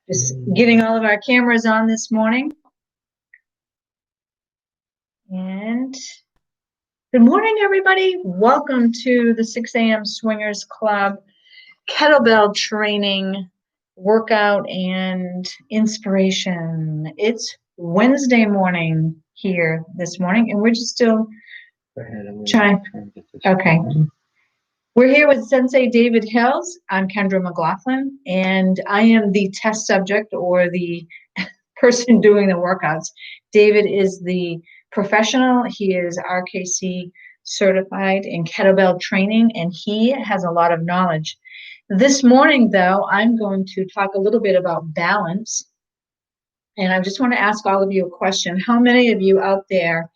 Just getting all of our cameras on this morning. And good morning, everybody. Welcome to the 6 a.m. Swingers Club kettlebell training, workout, and inspiration. It's Wednesday morning here this morning, and we're just still trying. Okay. We're here with Sensei David Hills. I'm Kendra McLaughlin, and I am the test subject or the person doing the workouts. David is the professional. He is RKC certified in kettlebell training, and he has a lot of knowledge. This morning, though, I'm going to talk a little bit about balance. And I just want to ask all of you a question. How many of you out there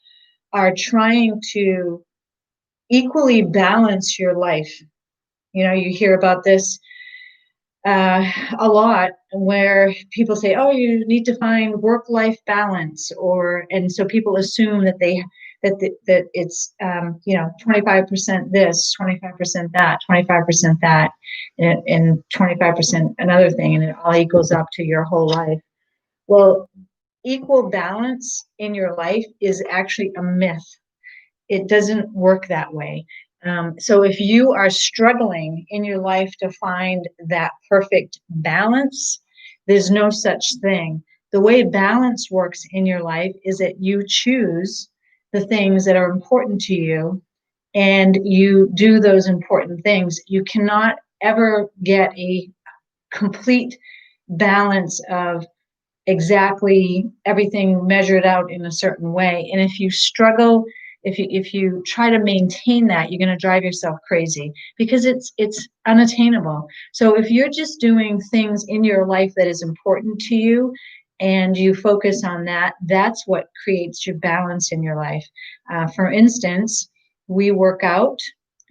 are trying to equally balance your life? You know, you hear about this a lot, where people say, "Oh, you need to find work-life balance," and so people assume that that it's 25% this, 25% that, 25% that, and 25% another thing, and it all equals up to your whole life. Well, equal balance in your life is actually a myth. It doesn't work that way. So if you are struggling in your life to find that perfect balance, there's no such thing. The way balance works in your life is that you choose the things that are important to you and you do those important things. You cannot ever get a complete balance of exactly everything measured out in a certain way. And if you struggle, if you try to maintain that, you're going to drive yourself crazy because it's unattainable. So if you're just doing things in your life that is important to you and you focus on that, that's what creates your balance in your life. For instance, we work out,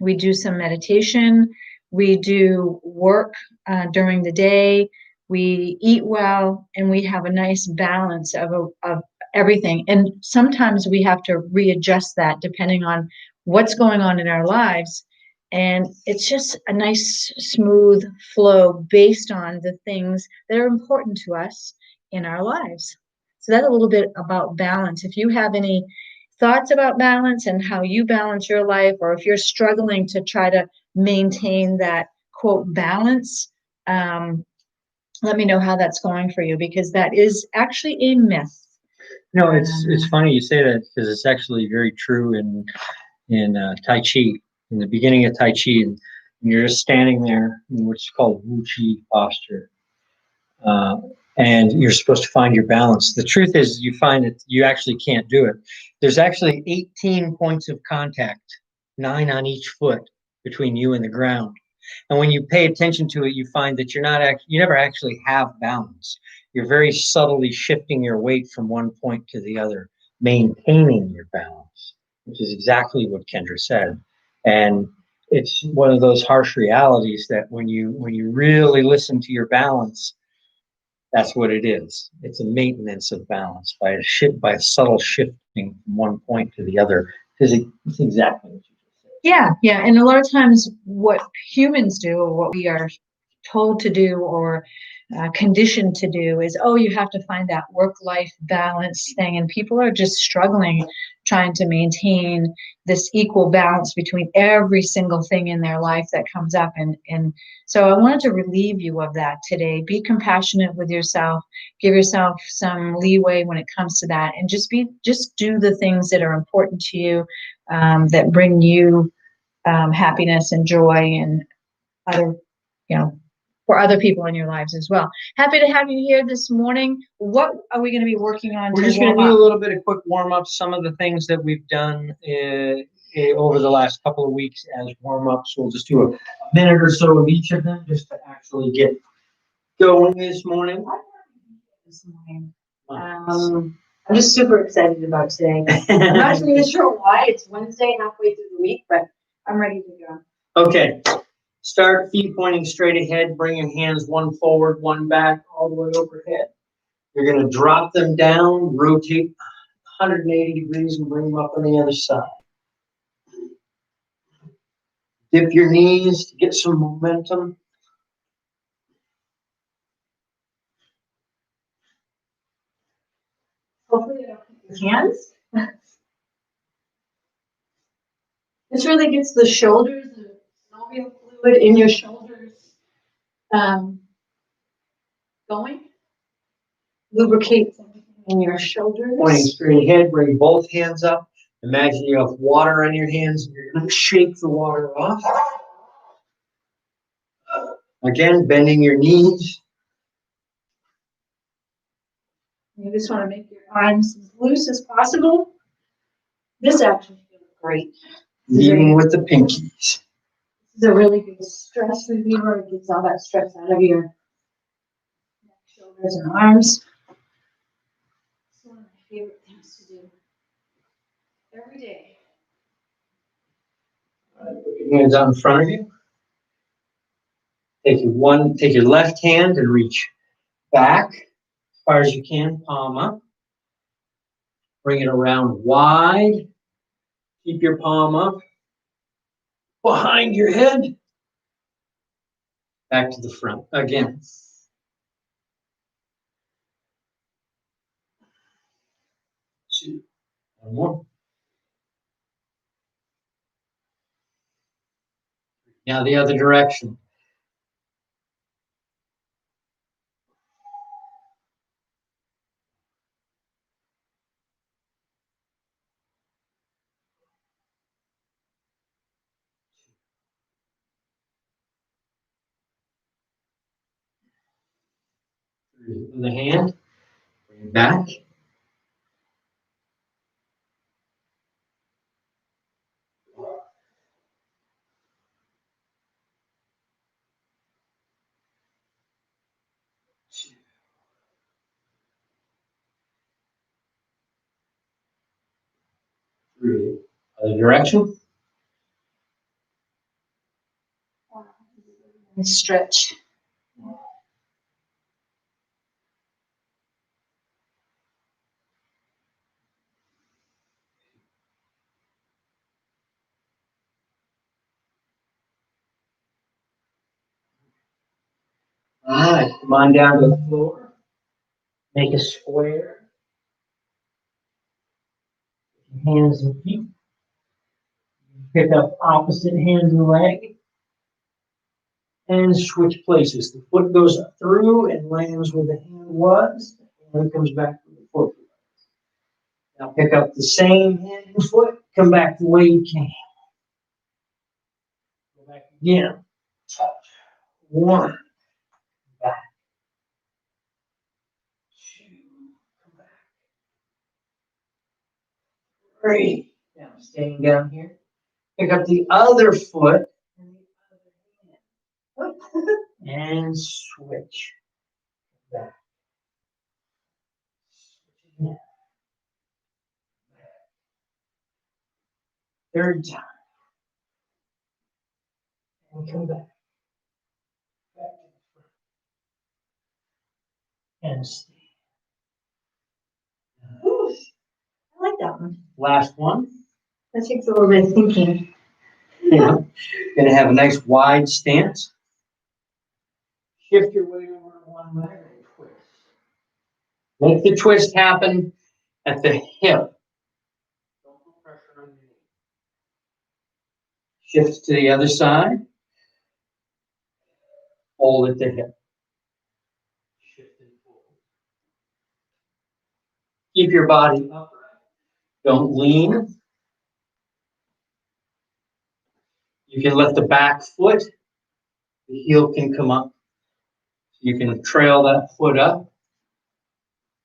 we do some meditation, we do work during the day, we eat well, and we have a nice balance of everything. And sometimes we have to readjust that depending on what's going on in our lives. And it's just a nice, smooth flow based on the things that are important to us in our lives. So that's a little bit about balance. If you have any thoughts about balance and how you balance your life, or if you're struggling to try to maintain that, quote, balance, let me know how that's going for you, because that is actually a myth. No, it's funny you say that, because it's actually very true in Tai Chi. In the beginning of Tai Chi, and you're just standing there in what's called Wu Chi posture, and you're supposed to find your balance. The truth is, you find that you actually can't do it. There's actually 18 points of contact, 9 on each foot between you and the ground. And when you pay attention to it, you find that you never actually have balance. You're very subtly shifting your weight from one point to the other, maintaining your balance, which is exactly what Kendra said. And it's one of those harsh realities that when you really listen to your balance, that's what it is. It's a maintenance of balance by a subtle shifting from one point to the other. Because it's exactly what you just said. Yeah. And a lot of times what humans do, or what we are told to do, or conditioned to do, is, oh, you have to find that work-life balance thing. And people are just struggling trying to maintain this equal balance between every single thing in their life that comes up. And so I wanted to relieve you of that today. Be compassionate with yourself, give yourself some leeway when it comes to that, and just do the things that are important to you, that bring you happiness and joy, and other, for other people in your lives as well. Happy to have you here this morning. What are we going to be working on? We're just going to do a little bit of quick warm-up, some of the things that we've done over the last couple of weeks as warm-ups. We'll just do a minute or so of each of them just to actually get going this morning. I'm just super excited about today. I'm not really sure why. It's Wednesday, halfway through the week, but I'm ready to go. Okay. Start feet pointing straight ahead. Bring your hands one forward, one back, all the way overhead. You're going to drop them down, rotate 180 degrees, and bring them up on the other side. Dip your knees to get some momentum. hands. This really gets the shoulders, the synovial fluid in your shoulders going. Lubricates in your shoulders. Pointing straight ahead, bring both hands up. Imagine you have water on your hands and you're going to shake the water off. Again, bending your knees. You just want to make your arms as loose as possible. This actually feels great. Even with the pinkies. This is a really good stress reliever. It gets all that stress out of your neck, shoulders, and arms. It's one of my favorite things to do every day. Put your hands out in front of you. Take your left hand and reach back as far as you can, palm up. Bring it around wide. Keep your palm up. Behind your head. Back to the front again. Two. One more. Now the other direction. The hand, bring it back. Three. Other direction. Stretch. All right, come on down to the floor. Make a square. Hands and feet. Pick up opposite hand and leg. And switch places. The foot goes through and lands where the hand was. The hand comes back to the foot. Now pick up the same hand and foot. Come back the way you came. Go back again. Touch. One. Back. Two. Come back. Three. Now staying down here. Pick up the other foot and the other hand. And switch. Back. Switch again. Third time. And come back. Back to the front. And stay. Ooh, I like that one. Last one. That takes a little bit of thinking. Yeah. Gonna have a nice wide stance. Shift your weight over one leg and twist. Make the twist happen at the hip. Don't put pressure on your knee. Shift to the other side. Hold at the hip. Shift and pull. Keep your body upright. Don't lean. You can lift the back foot. The heel can come up. You can trail that foot up.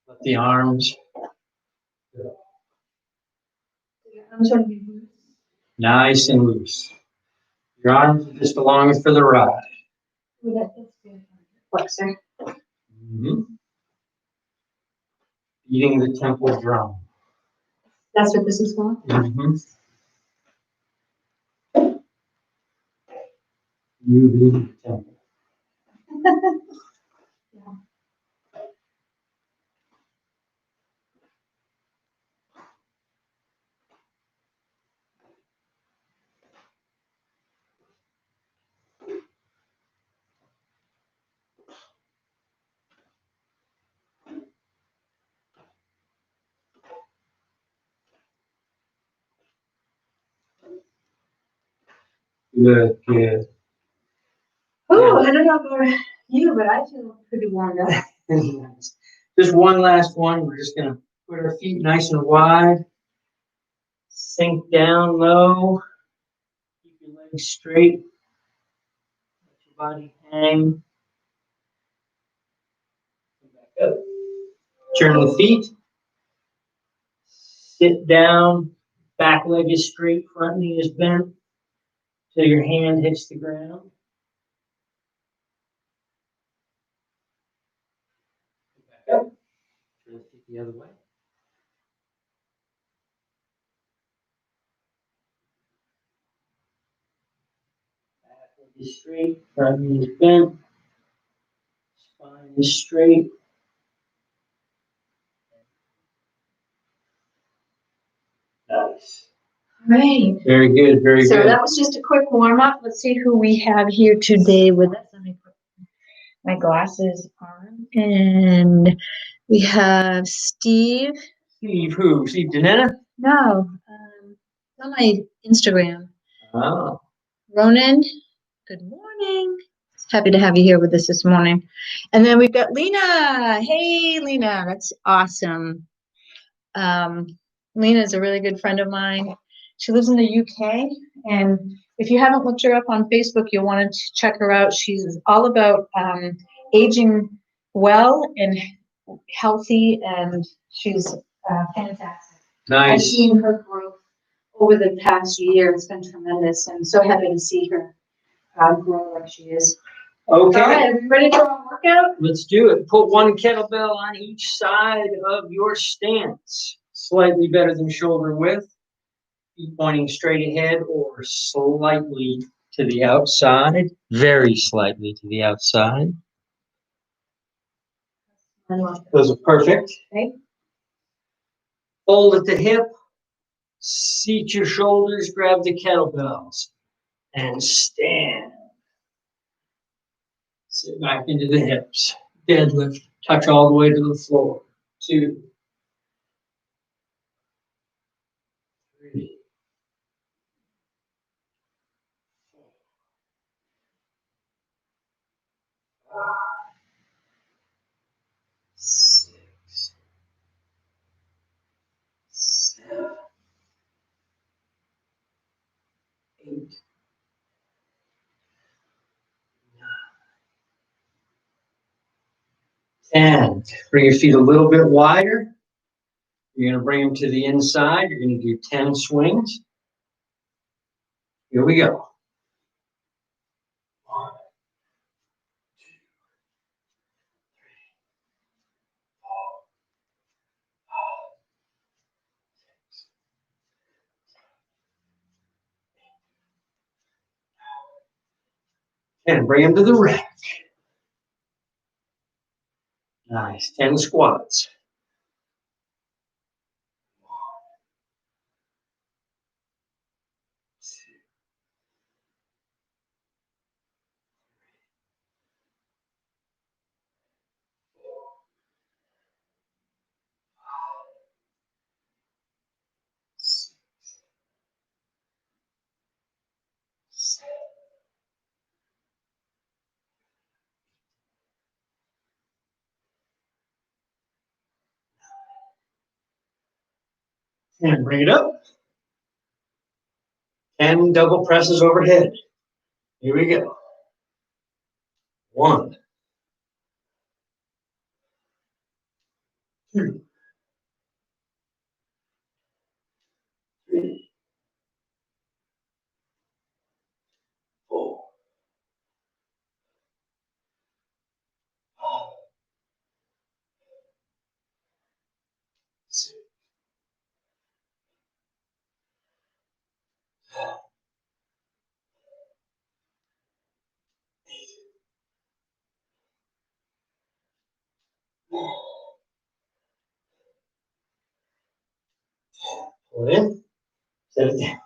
Let the arms go. Your arms want to be loose. Nice and loose. Your arms are just along for the ride. Ooh, that feels good. Flexor. Mm-hmm. Beating the temple drum. That's what this is for? Mm-hmm. You beat the temple. Yeah. Good, good. Oh, I don't know about you, but I feel pretty warmed up. Just one last one. We're just gonna put our feet nice and wide. Sink down low. Keep your legs straight. Let your body hang. Back up. Turn the feet. Sit down. Back leg is straight. Front knee is bent. Till your hand hits the ground. Back up. Turn the feet the other way. Back leg is straight. Front knee is bent. Spine is straight. Nice. Right. Very good, very So good. that was just a quick warm up. Let's see who we have here today with us. Let me put my glasses on. And we have Steve. Steve who? Steve Danetta? No, it's on my Instagram. Oh. Ronan, good morning. Happy to have you here with us this morning. And then we've got Lena. Hey, Lena, that's awesome. Lena is a really good friend of mine. She lives in the UK, and if you haven't looked her up on Facebook, you'll want to check her out. She's all about aging well and healthy, and she's fantastic. Nice. I've seen her growth over the past year. It's been tremendous, and so happy to see her grow like she is. Okay. All right, are we ready for our workout? Let's do it. Put one kettlebell on each side of your stance. Slightly better than shoulder width. Feet pointing straight ahead or slightly to the outside. Very slightly to the outside. Those are perfect. Okay. Fold at the hip. Seat your shoulders. Grab the kettlebells. And stand. Sit back into the hips. Deadlift. Touch all the way to the floor. 2, 3, 4, 5, 6, 7, 8, 10. Bring your feet a little bit wider. You're going to bring them to the inside. You're going to do 10 swings. Here we go. 1, 2, 3, 4, 5, 6, 7, 8, 9, 10. Bring them to the rack. Nice. 10 squats. 1, 2, 4, 5, 6, 7. And bring it up. 10 double presses overhead. Here we go. 1, 2, 3, 4, 5, 6, 7, 8. Pull it in. Set it down.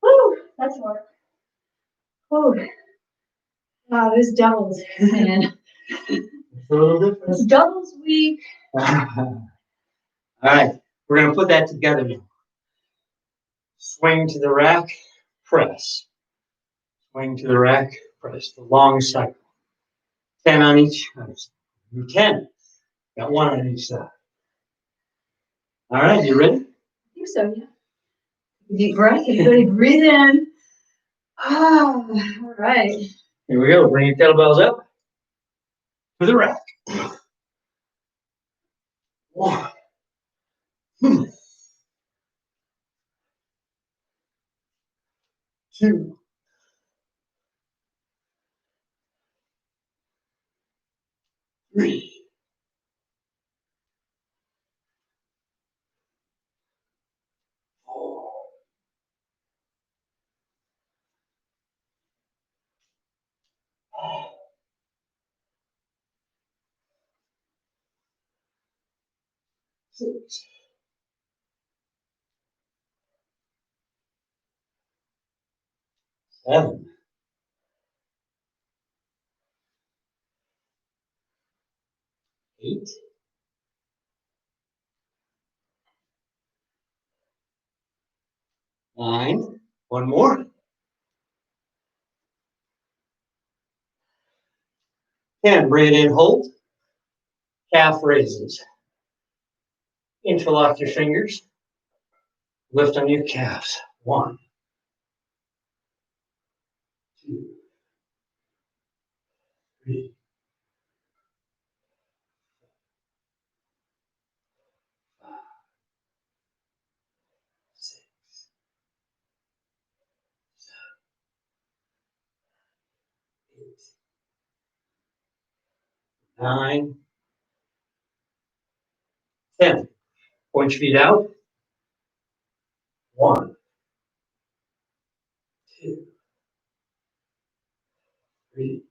Woo, that's work. Woo. Wow, this doubles, man. It's a little different. It's doubles week. All right, we're going to put that together now. Swing to the rack, press. Swing to the rack, press the long cycle. 10 on each. Do 10. Got 1 on each side. All right, you ready? I think so, yeah. Deep breath. Everybody breathe in. Ah, all right. Here we go. Bring your kettlebells up to the rack. 1. 2. 3. 4. 6. 7. 8. 9. 1 more. 10. Bring it in, hold. Calf raises. Interlock your fingers. Lift on your calves. 1, 2, 3, 5, 6, 7, 8, 9, 10. Point your feet out. 1, 2, 3,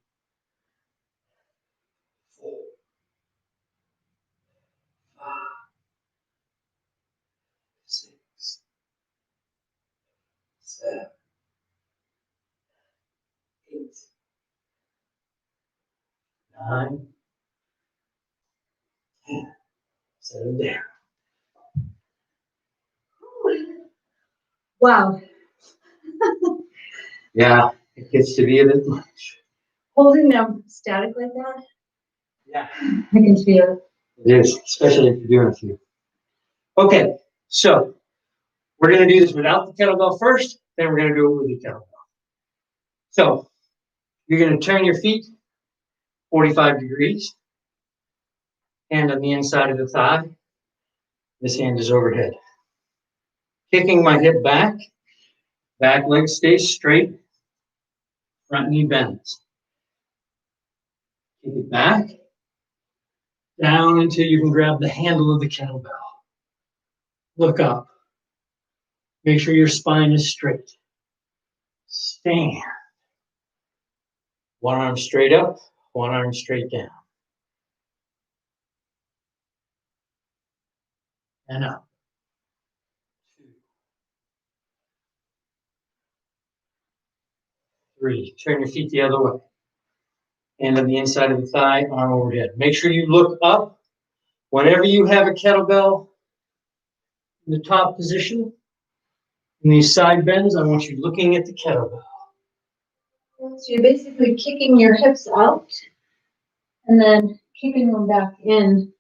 4, 5, 6, 7, 8, 9, 10. Set them down. Wow. Yeah, it gets to be a bit much. Holding them static like that, Yeah, I can feel it. it is, especially if you're doing a few. Okay, so we're going to do this without the kettlebell first, then we're going to do it with the kettlebell. So you're going to turn your feet 45 degrees, hand on the inside of the thigh. This hand is overhead. Kicking my hip back, back leg stays straight, front knee bends. Kick it back, down until you can grab the handle of the kettlebell. Look up. Make sure your spine is straight. Stand. One arm straight up, one arm straight down. And up. 2, 3. Turn your feet the other way. Hand on the inside of the thigh, arm overhead. Make sure you look up. Whenever you have a kettlebell in the top position, in these side bends, I want you looking at the kettlebell. So you're basically kicking your hips out and then kicking them back in.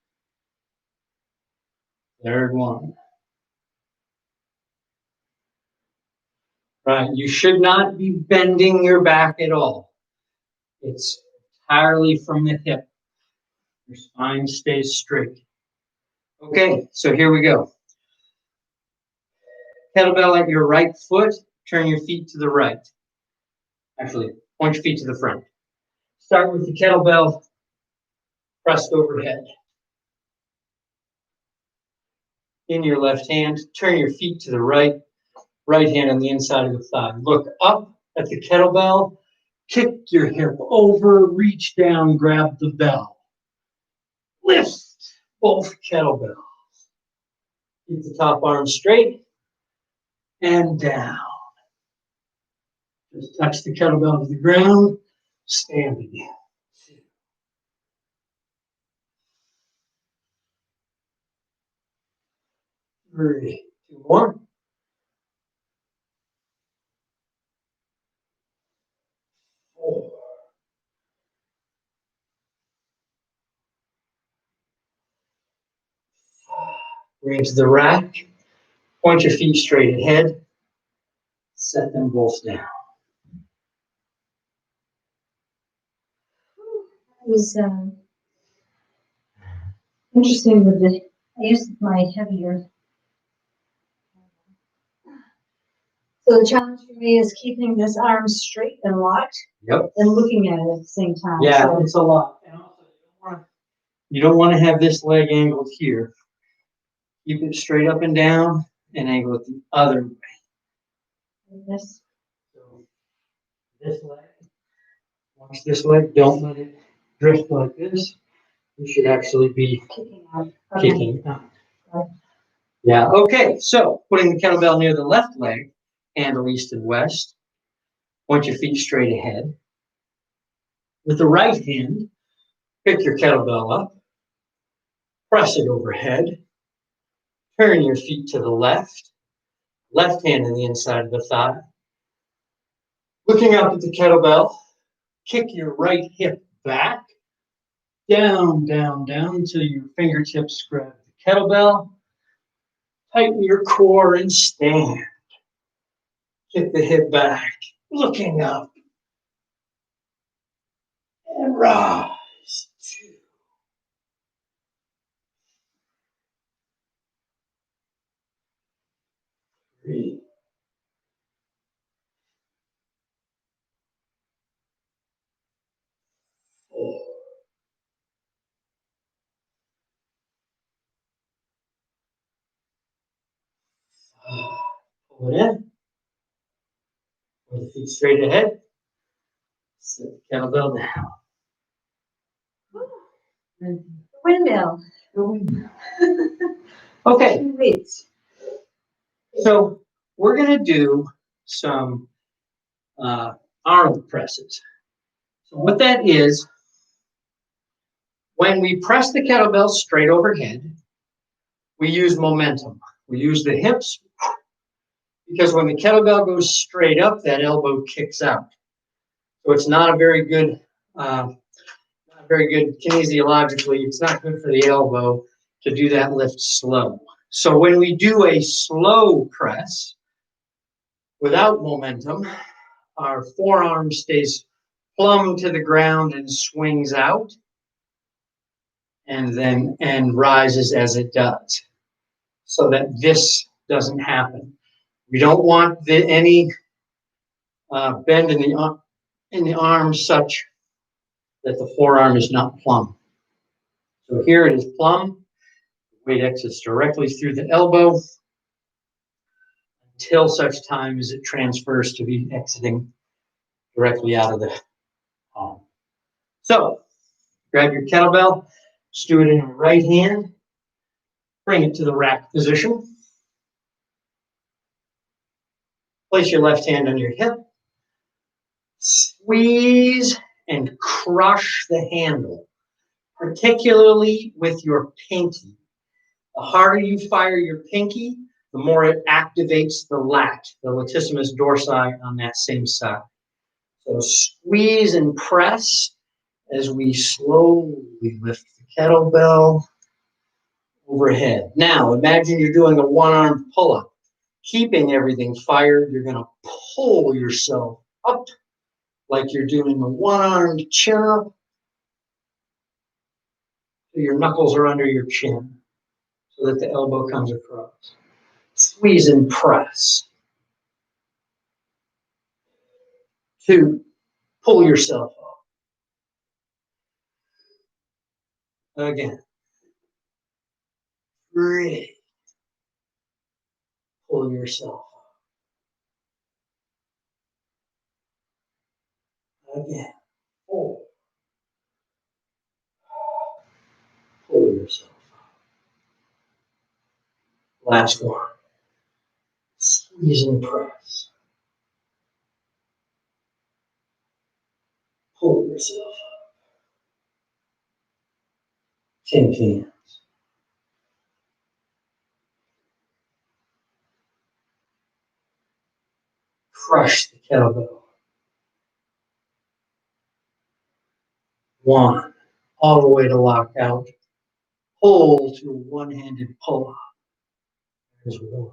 Third one. Right, you should not be bending your back at all. It's entirely from the hip. Your spine stays straight. Okay, so here we go. Kettlebell at your right foot, turn your feet to the right. Actually, point your feet to the front. Start with the kettlebell pressed overhead. In your left hand, turn your feet to the right, right hand on the inside of the thigh. Look up at the kettlebell, kick your hip over, reach down, grab the bell. Lift both kettlebells. Keep the top arm straight and down. Just touch the kettlebell to the ground, stand again. 2, 3, 2 more. Bring it to the rack. Point your feet straight ahead. Set them both down. It was interesting with the, I used my heavier. So the challenge for me is keeping this arm straight and locked. Yep. And looking at it at the same time. Yeah, so. it's a lot. And also, you don't want to have this leg angled here. Keep it straight up and down and angle it the other way. This. So this leg, watch this leg, don't let it drift like this. You should actually be kicking out. Kicking out. Okay. Yeah, okay, so putting the kettlebell near the left leg, handle east and west. Point your feet straight ahead. With the right hand, pick your kettlebell up, press it overhead, turn your feet to the left hand on the inside of the thigh. Looking up at the kettlebell, kick your right hip back, down, down, down until your fingertips grab the kettlebell. Tighten your core and stand. Kick the hip back, looking up. And rise. 2, 3, 4. Pull it in. Pull the feet straight ahead. Set the kettlebell down. Windmill. Okay. So we're going to do some arm presses. So what that is, when we press the kettlebell straight overhead, we use momentum. We use the hips because when the kettlebell goes straight up, that elbow kicks out. So it's not a very good, kinesiologically, it's not good for the elbow to do that lift slow. So when we do a slow press without momentum, our forearm stays plumb to the ground and swings out and rises as it does, so that this doesn't happen. We don't want any bend in the arm such that the forearm is not plumb. So here it is plumb. Weight exits directly through the elbow until such time as it transfers to be exiting directly out of the palm. So grab your kettlebell, just do it in your right hand, bring it to the rack position. Place your left hand on your hip, squeeze and crush the handle, particularly with your pinky. The harder you fire your pinky, the more it activates the lat, the latissimus dorsi on that same side. So squeeze and press as we slowly lift the kettlebell overhead. Now imagine you're doing a one-armed pull-up. Keeping everything fired, you're going to pull yourself up like you're doing a one-armed chin-up. So your knuckles are under your chin so that the elbow comes across. Squeeze and press. 2, pull yourself up. Again. 3, pull yourself up. Again. 4, pull yourself up. Last one. Squeeze and press. Pull yourself up. 10 hands. Crush the kettlebell. 1, all the way to lock out. Pull to one-handed pull-up. There's one.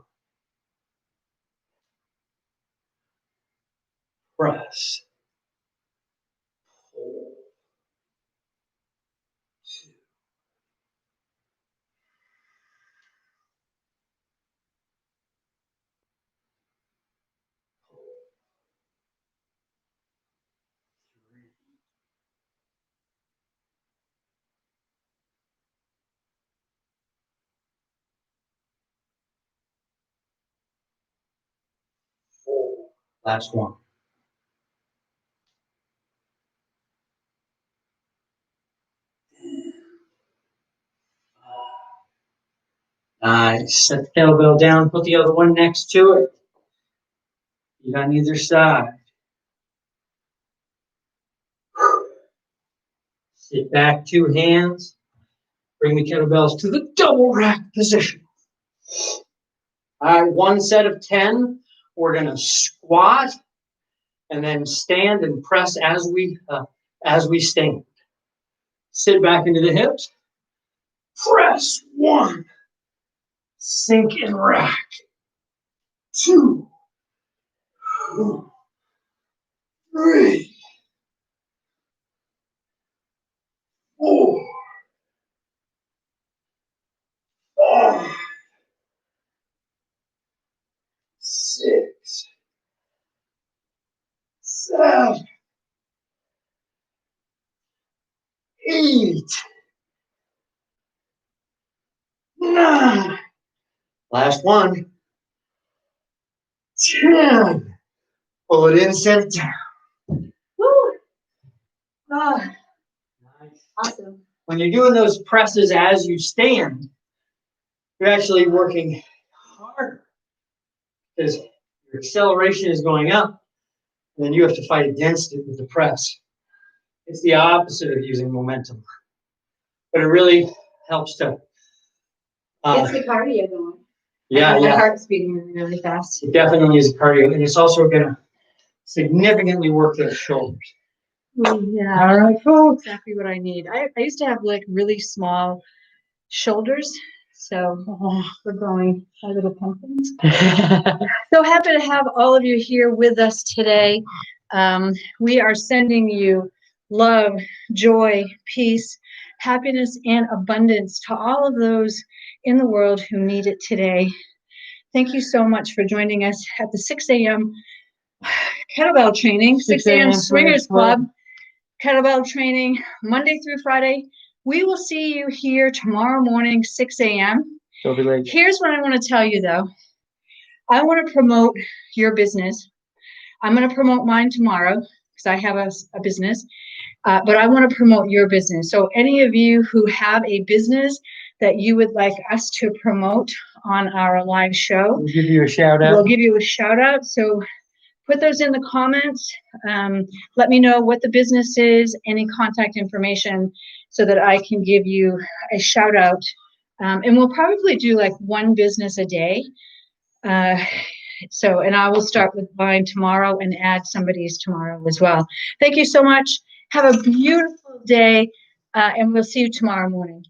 Press. Hold. 2. Hold. 3. Hold. Last one. Nice. Set the kettlebell down. Put the other one next to it. Feet on either side. Sit back, 2 hands. Bring the kettlebells to the double rack position. All right, 1 set of 10. We're going to squat and then stand and press as we stand. Sit back into the hips. Press. 1. Sink and rack. 2. 3. 4. 5. 6. 7. 8. 9. Last one. 10. Pull it in, set it down. Woo. Ah. Nice. Awesome. When you're doing those presses as you stand, you're actually working harder because your acceleration is going up, and then you have to fight against it with the press. It's the opposite of using momentum, but it really helps to. It's the cardio going. Yeah, My yeah. heart's beating really fast. It definitely is a cardio, and it's also going to significantly work those shoulders. Yeah. All right, folks. Exactly what I need. I used to have like really small shoulders, so we're growing our little pumpkins. So happy to have all of you here with us today. We are sending you love, joy, peace, happiness, and abundance to all of those in the world who need it today. Thank you so much for joining us at the 6 a.m. kettlebell training, 6 a.m. Swingers Club kettlebell training, Monday through Friday. We will see you here tomorrow morning, 6 a.m. Don't be late. Here's what I want to tell you, though. I want to promote your business. I'm going to promote mine tomorrow because I have a business, but I want to promote your business. So any of you who have a business that you would like us to promote on our live show, We'll give you a shout out. we'll give you a shout out. So put those in the comments. Let me know what the business is, any contact information, so that I can give you a shout out. And we'll probably do like one business a day. And I will start with mine tomorrow and add somebody's tomorrow as well. Thank you so much. Have a beautiful day, and we'll see you tomorrow morning.